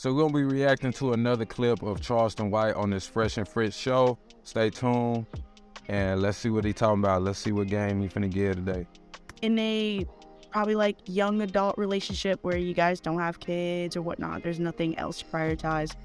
So we're going to be reacting to another clip of Charleston White on this Fresh and Fritz show. Stay tuned, and let's see what he talking about. Let's see what game he finna give today. In a probably like young adult relationship where you guys don't have kids or whatnot, there's nothing else to prioritize,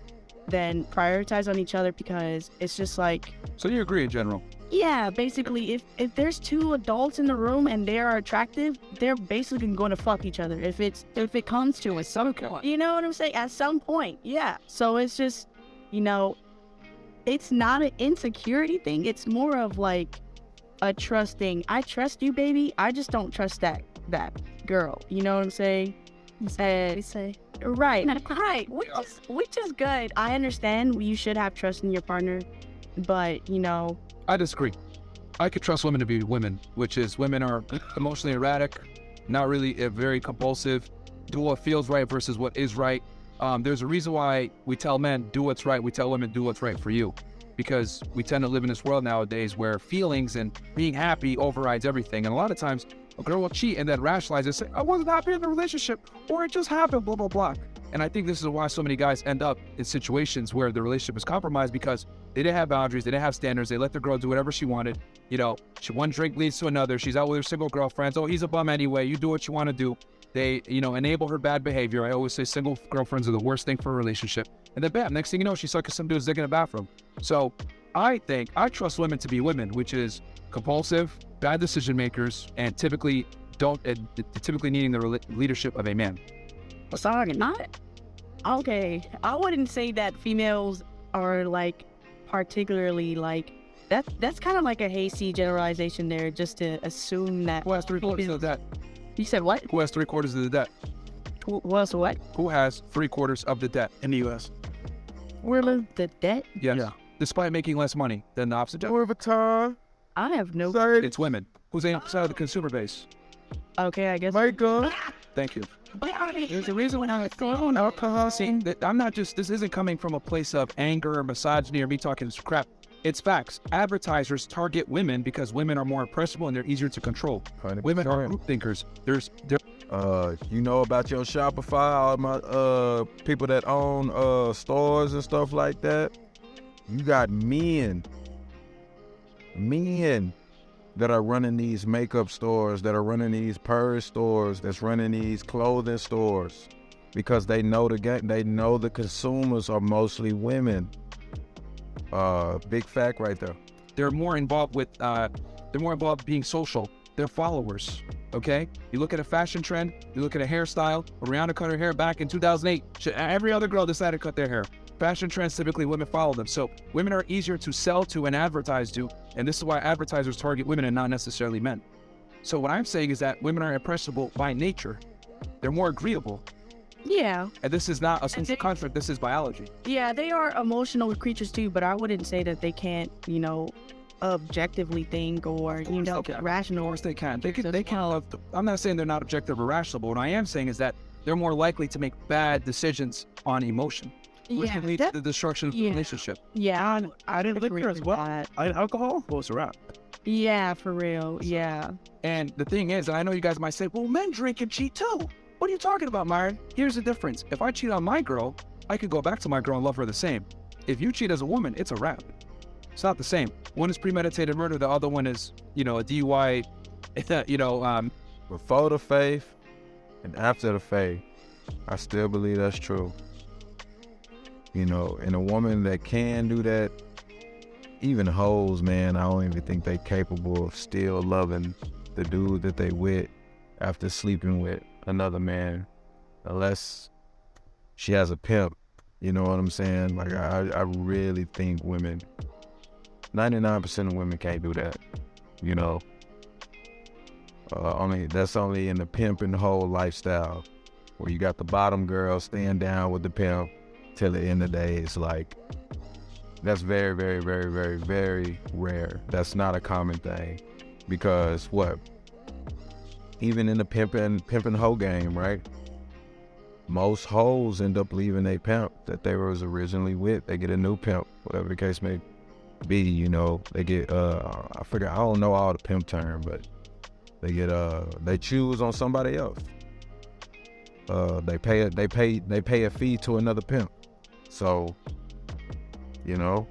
then prioritize on each other, because it's just like... So you agree in general? Yeah, basically, if there's two adults in the room and they are attractive, they're basically going to fuck each other. If it comes to it, you know what I'm saying? At some point, yeah. So it's just, it's not an insecurity thing. It's more of like a trusting. I trust you, baby. I just don't trust that girl. You know what I'm saying? Right. Which is good. I understand you should have trust in your partner, but I disagree. I could trust women to be women, which is women are emotionally erratic, not really very compulsive, do what feels right versus what is right. There's a reason why we tell men, do what's right. We tell women, do what's right for you. Because we tend to live in this world nowadays where feelings and being happy overrides everything. And a lot of times, a girl will cheat and then rationalize and say, I wasn't happy in the relationship, or it just happened, blah, blah, blah. And I think this is why so many guys end up in situations where the relationship is compromised, because they didn't have boundaries, they didn't have standards, they let their girl do whatever she wanted. One drink leads to another, she's out with her single girlfriends, oh, he's a bum anyway, you do what you want to do. They, enable her bad behavior. I always say single girlfriends are the worst thing for a relationship. And then bam, next thing you know, she's sucking some dude's dick in the bathroom. So I think I trust women to be women, which is compulsive, bad decision makers, and typically needing the leadership of a man. Sorry, not okay. I wouldn't say that females are like particularly like that. That's kind of like a hasty generalization there, just to assume that. Who has 3/4 of the debt? You said what? Who has 3/4 of the debt? Who else? What? Who has 3/4 of the debt in the U.S.? Really? The debt? Yes. Yeah. Despite making less money than the opposite gender. Louis Vuitton. I have no. It's women. Who's the side of the consumer base? Okay, I guess. Michael. Thank you. There's a reason when I throw on alcohol. See, I'm not just, this isn't coming from a place of anger or misogyny or me talking crap. It's facts. Advertisers target women because women are more impressible and they're easier to control. 100%. Women are group thinkers. You know about your Shopify, all my people that own stores and stuff like that. You got men that are running these makeup stores, that are running these purse stores, that's running these clothing stores, because they know the consumers are mostly women. Big fact right there. They're more involved with being social. They're followers. Okay? You look at a fashion trend, you look at a hairstyle. Rihanna cut her hair back in 2008. Every other girl decided to cut their hair. Fashion trends, typically women follow them. So women are easier to sell to and advertise to. And this is why advertisers target women and not necessarily men. So what I'm saying is that women are impressible by nature. They're more agreeable. Yeah. And this is not a social construct. This is biology. Yeah, they are emotional creatures too, but I wouldn't say that they can't, objectively think or, rational. Of course they can. They can. I'm not saying they're not objective or rational, but what I am saying is that they're more likely to make bad decisions on emotion, which can lead to the destruction of the relationship. Yeah, I didn't liquor as well. Alcohol goes around. Yeah, for real. Yeah. And the thing is, I know you guys might say, well, men drink and cheat too. What are you talking about, Myron? Here's the difference. If I cheat on my girl, I could go back to my girl and love her the same. If you cheat as a woman, it's a wrap. It's not the same. One is premeditated murder. The other one is, a DUI. Before the faith and after the faith, I still believe that's true. And a woman that can do that, even hoes, man, I don't even think they capable of still loving the dude that they with after sleeping with another man, unless she has a pimp. You know what I'm saying? Like, I really think 99% of women can't do that. That's only in the pimp and hoe lifestyle, where you got the bottom girl staying down with the pimp till the end of the day. It's like, that's very, very, very, very, very rare. That's not a common thing, because even in the pimp and hoe game, right? Most hoes end up leaving a pimp that they was originally with. They get a new pimp, whatever the case may be. They get I don't know all the pimp term, but they choose on somebody else. They pay a fee to another pimp. So, you know,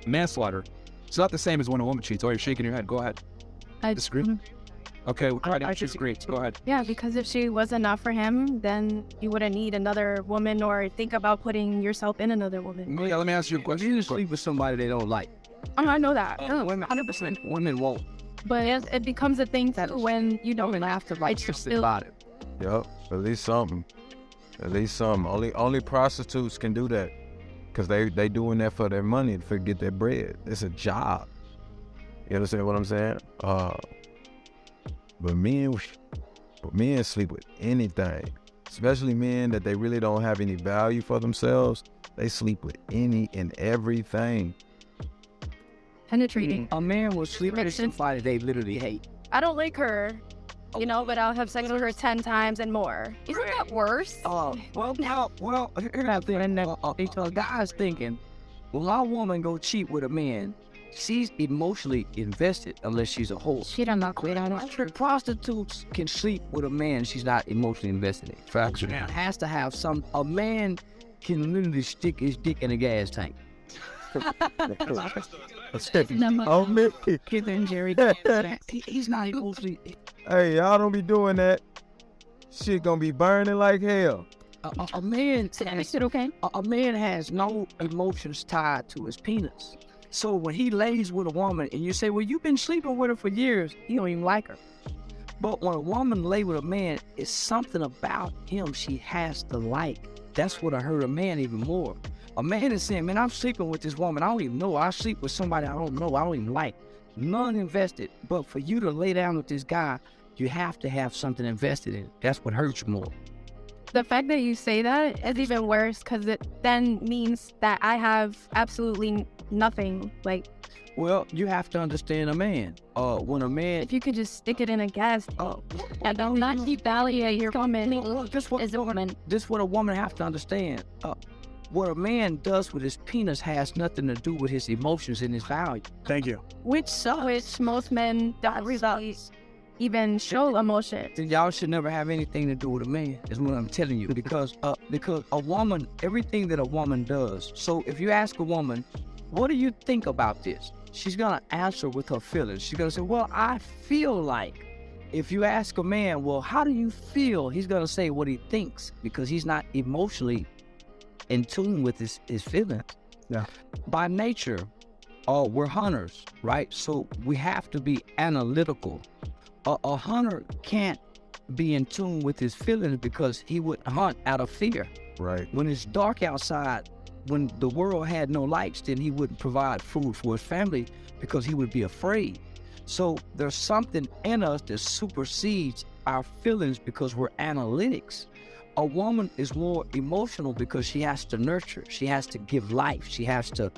Manslaughter. It's not the same as when a woman cheats. Oh, you're shaking your head. Go ahead. I Disagree? Okay, I disagree. Go ahead. Yeah, because if she was enough for him, then you wouldn't need another woman or think about putting yourself in another woman. Yeah, let me ask you a question. You sleep with somebody they don't like. I know that. Women, 100%. women won't. But it becomes a thing that when you don't have to like Just feel about it. yep, at least something. At least something. Only prostitutes can do that, because they doing that for their money, to get their bread. It's a job. You understand what I'm saying? But men sleep with anything, especially men that they really don't have any value for themselves. They sleep with any and everything. penetrating. A man will sleep with somebody they literally hate. I don't like her, you know, but I'll have sex with her 10 times and more. Isn't that worse? Well, here's the thing. A guy's thinking, when my woman go cheat with a man, she's emotionally invested unless she's a whore. She don't know quit on it. Prostitutes can sleep with a man she's not emotionally invested in. Facts. Has to have some. A man can literally stick his dick in a gas tank. Oh, man. Kid and Jerry, he's not emotionally. Hey, y'all don't be doing that. Shit gonna be burning like hell. A man. Is it okay? A man has no emotions tied to his penis. So when he lays with a woman and you say, well, you've been sleeping with her for years, he don't even like her. But when a woman lay with a man, it's something about him she has to like. That's what I hurt a man even more. A man is saying, man, I'm sleeping with this woman. I don't even know. I sleep with somebody I don't know. I don't even like. None invested. But for you to lay down with this guy, you have to have something invested in it. That's what hurts you more. The fact that you say that is even worse because it then means that I have absolutely nothing. Like, Well, you have to understand a man. When a man... if you could just stick it in a gas tank and don't not devalue your woman as a woman. This is what a woman have to understand. What a man does with his penis has nothing to do with his emotions and his value. Thank you. Which sucks. Which most men don't really even show emotion. Then y'all should never have anything to do with a man, is what I'm telling you. Because a woman, everything that a woman does. So if you ask a woman, what do you think about this? She's gonna answer with her feelings. She's gonna say, well, I feel like. If you ask a man, well, how do you feel? He's gonna say what he thinks because he's not emotionally in tune with his feelings. Yeah. By nature, we're hunters, right? So we have to be analytical. A hunter can't be in tune with his feelings because he would hunt out of fear. Right. When it's dark outside, when the world had no lights, then he wouldn't provide food for his family because he would be afraid. So there's something in us that supersedes our feelings because we're analytics. A woman is more emotional because she has to nurture, she has to give life, she has to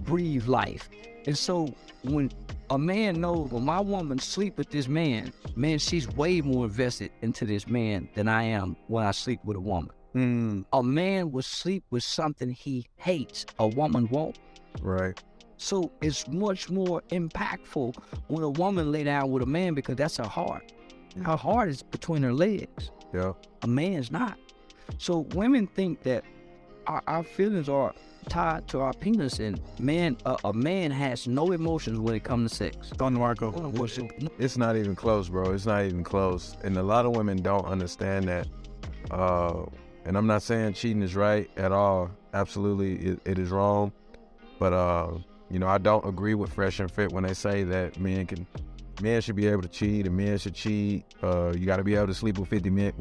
breathe life. And so when a man knows, when my woman sleep with this man, she's way more invested into this man than I am when I sleep with a woman. A man will sleep with something he hates, a woman won't. Right. So it's much more impactful when a woman lay down with a man because that's her heart. Her heart is between her legs. Yeah. A man's not. So women think that our feelings are tied to our penis, and a man has no emotions when it comes to sex. Don Marco. It's not even close, bro. It's not even close. And a lot of women don't understand that. And I'm not saying cheating is right at all. Absolutely, it is wrong. But, I don't agree with Fresh and Fit when they say that men should be able to cheat and men should cheat. You got to be able to sleep with 50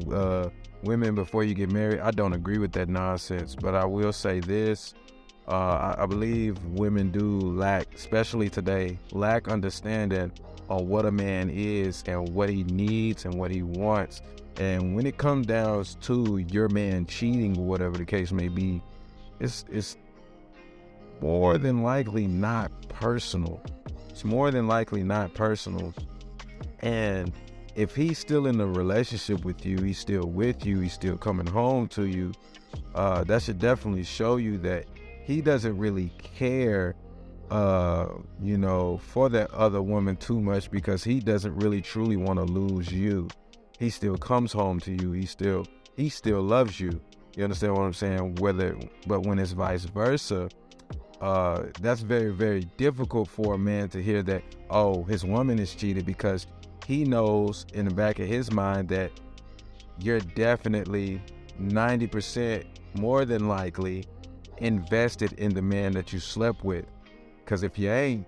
women before you get married. I don't agree with that nonsense. But I will say this. I believe women do lack, especially today, lack understanding on what a man is and what he needs and what he wants. And when it comes down to your man cheating or whatever the case may be, it's more than likely not personal. It's more than likely not personal. And if he's still in a relationship with you, he's still with you, he's still coming home to you, that should definitely show you that he doesn't really care, for that other woman too much, because he doesn't really truly want to lose you. He still comes home to you. He still he still loves you. You understand what I'm saying? But when it's vice versa, that's very, very difficult for a man to hear that, oh, his woman is cheated, because he knows in the back of his mind that you're definitely 90% more than likely invested in the man that you slept with. Because if you ain't,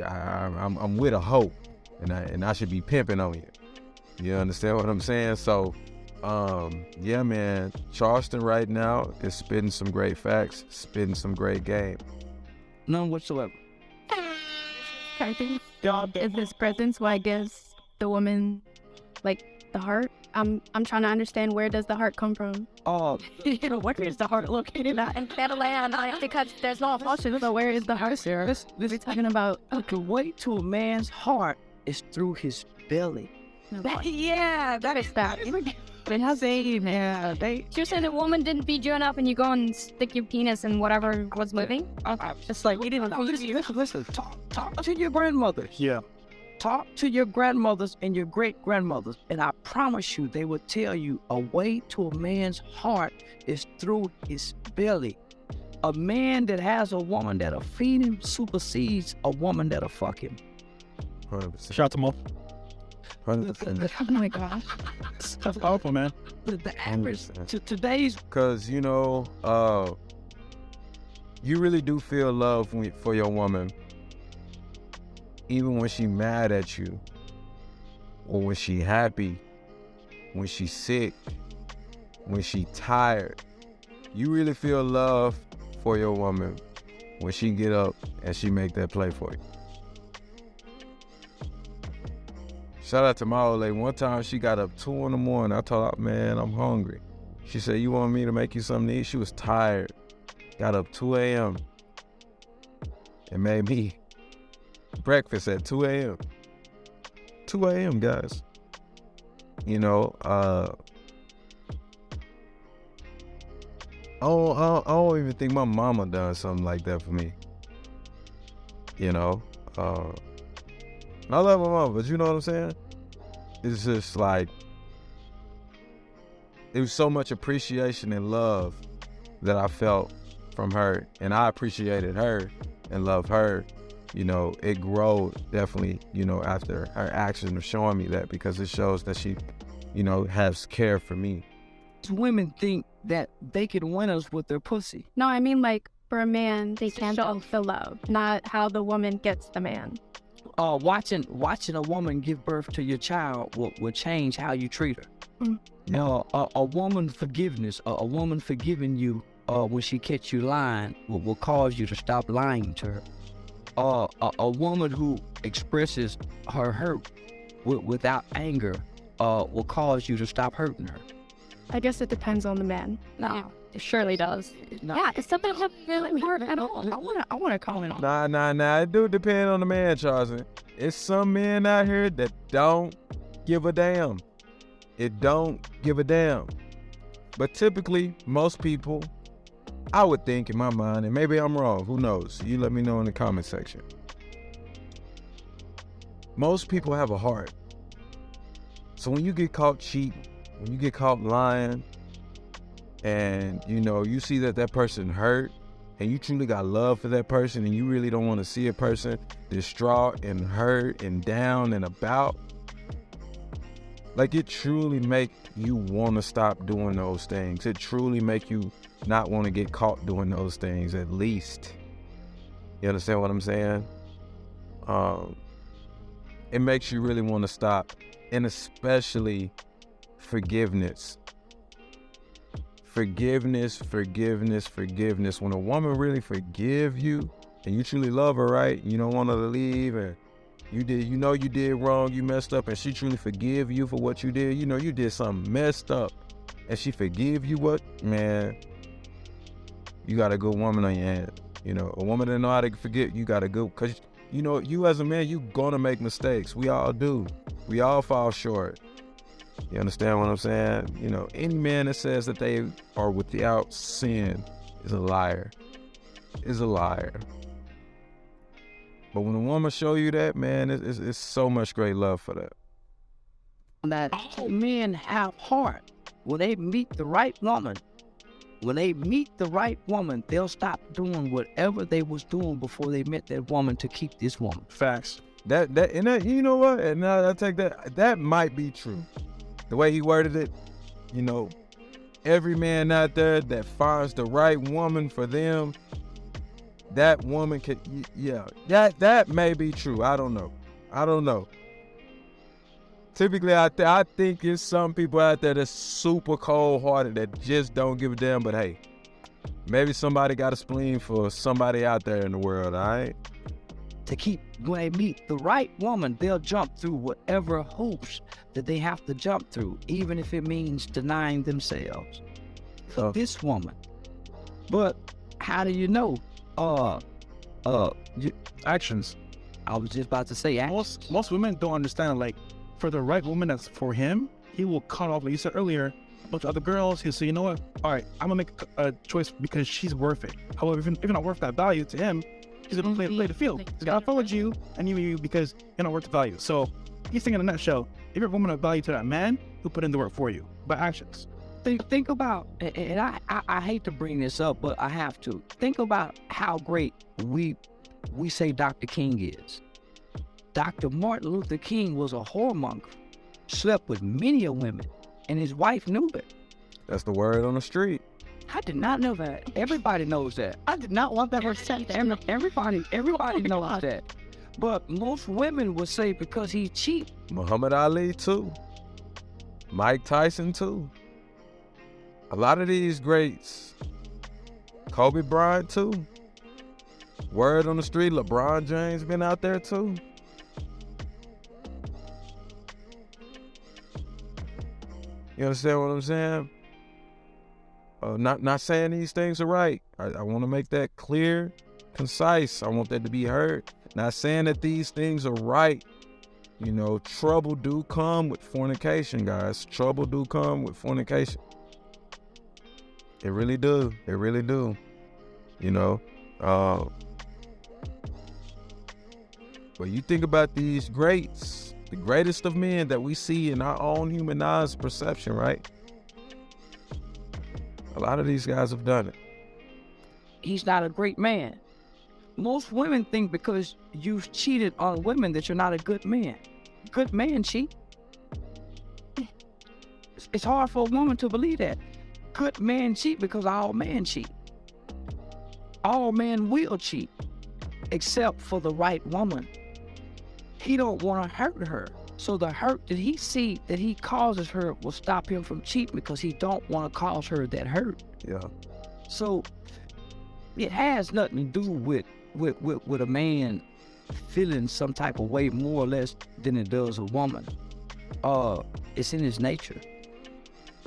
I'm with a hoe, and I should be pimping on you. You understand what I'm saying? So, yeah, man, Charleston right now is spitting some great facts, spitting some great game. None whatsoever. I think is his presence why gives the woman like the heart. I'm trying to understand, where does the heart come from? Oh, Where is the heart located at? And land, because there's no emotion. So where is the heart, Sarah? We're talking about. the way to a man's heart is through his belly. Yeah, That is that. You're saying a woman didn't feed you enough and you go and stick your penis in whatever was moving? just like we didn't. Listen, talk to your grandmother. Yeah. Talk to your grandmothers and your great-grandmothers, and I promise you, they will tell you a way to a man's heart is through his belly. A man that has a woman that'll feed him supersedes a woman that'll fuck him. 100%. Shout out to Mo. 100%. Oh my gosh. That's powerful, man. The average 100%. to today's Because, you really do feel love for your woman, even when she mad at you, or when she happy, when she sick, when she tired. You really feel love for your woman when she get up and she make that play for you. Shout out to my old lady. One time she got up 2 in the morning. I told her, man, I'm hungry. She said, you want me to make you something to eat? She was tired. Got up 2 a.m. and made me breakfast at 2 a.m. 2 a.m., guys. I don't even think my mama done something like that for me. I love my mama, but you know what I'm saying? It's just like, it was so much appreciation and love that I felt from her, and I appreciated her and loved her. It grew definitely, after her actions of showing me that, because it shows that she, has care for me. women think that they can win us with their pussy. No, I mean, like, for a man, they can show the love, not how the woman gets the man. Watching a woman give birth to your child will change how you treat her. A woman forgiveness, a woman forgiving you when she catch you lying will cause you to stop lying to her. A woman who expresses her hurt without anger will cause you to stop hurting her. I guess it depends on the man. No, It surely does. Yeah, it's something that really hard at all. I want to comment on. Nah. It do depend on the man, Charleston. It's some men out here that don't give a damn. It don't give a damn. But typically, most people, I would think in my mind, and maybe I'm wrong, who knows? You let me know in the comment section. Most people have a heart. So when you get caught cheating, when you get caught lying, and you see that person hurt, and you truly got love for that person, and you really don't want to see a person distraught and hurt and down and about, like, it truly make you want to stop doing those things. It truly make you not want to get caught doing those things, at least. You understand what I'm saying? It makes you really want to stop, and especially forgiveness. Forgiveness. When a woman really forgive you and you truly love her, right? You don't want her to leave, and you did wrong, you messed up, and she truly forgive you for what you did. You did something messed up, and she forgive you, man, you got a good woman on your hand. A woman that know how to forgive, you got a good, because you as a man, you gonna make mistakes. We all do. We all fall short. You understand what I'm saying? Any man that says that they are without sin is a liar. But when a woman show you that, man, it's so much great love for that. That all men have heart. when they meet the right woman, they'll stop doing whatever they was doing before they met that woman to keep this woman. Facts. That you know what? And I take that. That might be true. The way he worded it, you know, every man out there that finds the right woman for them, that woman can, yeah, that may be true. I don't know. Typically, I think it's some people out there that's super cold-hearted that just don't give a damn. But hey, maybe somebody got a spleen for somebody out there in the world, all right? When they meet the right woman, they'll jump through whatever hoops that they have to jump through, even if it means denying themselves for this woman. But how do you know? Actions. I was just about to say actions. Most women don't understand, like, for the right woman that's for him, he will cut off, like you said earlier, a bunch of other girls. He'll say, you know what? All right, I'm gonna make a choice because she's worth it. However, if you're not worth that value to him, he's gonna play the field. He's gonna follow you and you because you're not worth the value. So he's thinking in a nutshell, if you're a woman of value to that man, he'll put in the work for you by actions. Think about, and I hate to bring this up, but I have to. Think about how great we say Dr. King is. Dr. Martin Luther King was a whoremonger, slept with many a women, and his wife knew it. That's the word on the street. I did not know that. Everybody knows that. I did not want that percent. Everybody knows that. But most women would say because he's cheap. Muhammad Ali too. Mike Tyson too. A lot of these greats. Kobe Bryant too. Word on the street, LeBron James been out there too. You understand what I'm saying? Not saying these things are right. I want to make that clear, concise. I want that to be heard. Not saying that these things are right. You know, trouble do come with fornication, guys. Trouble do come with fornication. It really do. It really do. You know. But you think about these greats, the greatest of men that we see in our own human eyes perception, right? A lot of these guys have done it. He's not a great man. Most women think because you've cheated on women that you're not a good man. Good man cheat. It's hard for a woman to believe that. Good men cheat because all men cheat. All men will cheat, except for the right woman. He don't want to hurt her. So the hurt that he see that he causes her will stop him from cheating because he don't want to cause her that hurt. Yeah. So it has nothing to do with a man feeling some type of way more or less than it does a woman. It's in his nature.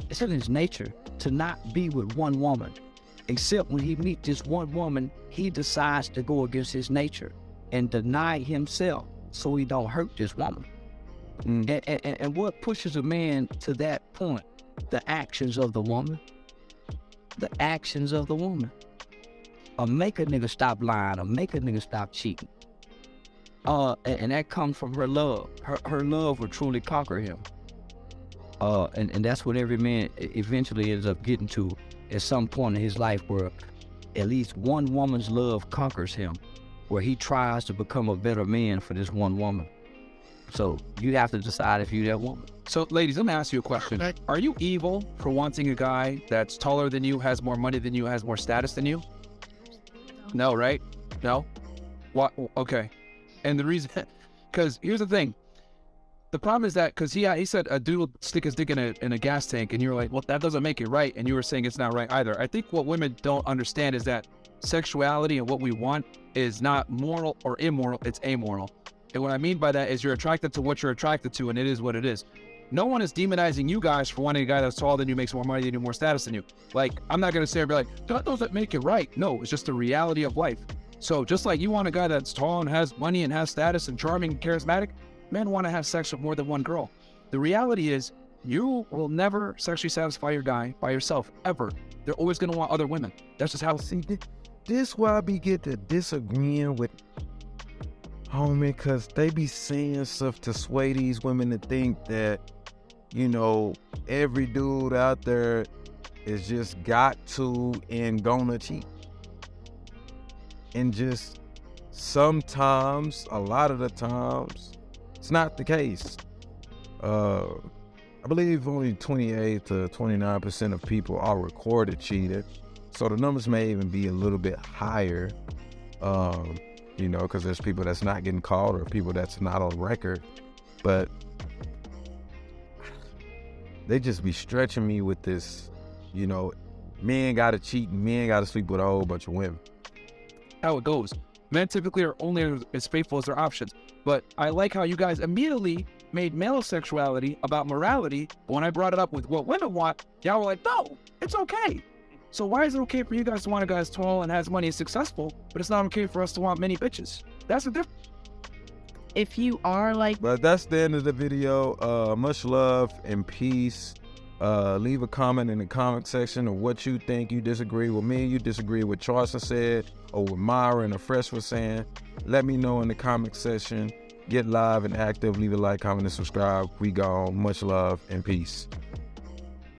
It's in his nature to not be with one woman. Except when he meets this one woman, he decides to go against his nature and deny himself so he don't hurt this woman. And what pushes a man to that point? The actions of the woman. The actions of the woman. Or make a nigga stop lying, or make a nigga stop cheating. And that comes from her love. Her love will truly conquer him. And that's what every man eventually ends up getting to at some point in his life, where at least one woman's love conquers him, where he tries to become a better man for this one woman. So you have to decide if you're that woman. So ladies, let me ask you a question. Are you evil for wanting a guy that's taller than you, has more money than you, has more status than you? No, right? No? What? Okay. And the reason, because here's the thing. The problem is that, because he said a dude will stick his dick in a gas tank, and you're like, well, that doesn't make it right, and you were saying it's not right either. I think what women don't understand is that sexuality and what we want is not moral or immoral, it's amoral. And what I mean by that is you're attracted to what you're attracted to, and it is what it is. No one is demonizing you guys for wanting a guy that's taller than you, makes more money than you, more status than you. Like, I'm not going to sit and be like, that doesn't make it right. No, it's just the reality of life. So just like you want a guy that's tall and has money and has status and charming and charismatic, men want to have sex with more than one girl. The reality is you will never sexually satisfy your guy by yourself, ever. They're always going to want other women. That's just how. See, this why I be get to disagreeing with homie, because they be saying stuff to sway these women to think that you know, every dude out there is just got to and gonna cheat. And just sometimes, a lot of the times, it's not the case. I believe only 28 to 29% of people are recorded cheated. So the numbers may even be a little bit higher, you know, because there's people that's not getting caught or people that's not on record. But they just be stretching me with this, you know, men gotta cheat and men gotta sleep with a whole bunch of women. How it goes. Men typically are only as faithful as their options. But I like how you guys immediately made male sexuality about morality. But when I brought it up with what women want, y'all were like, no, it's okay. So why is it okay for you guys to want a guy that's tall and has money and successful, but it's not okay for us to want many bitches? That's the difference. If you are like, But that's the end of the video. Much love and peace. Leave a comment in the comment section of what you think. You disagree with me, you disagree with Charleston said, or with Myra and the Fresh was saying. Let me know in the comment section. Get live and active. Leave a like, comment, and subscribe. We gone. Much love and peace.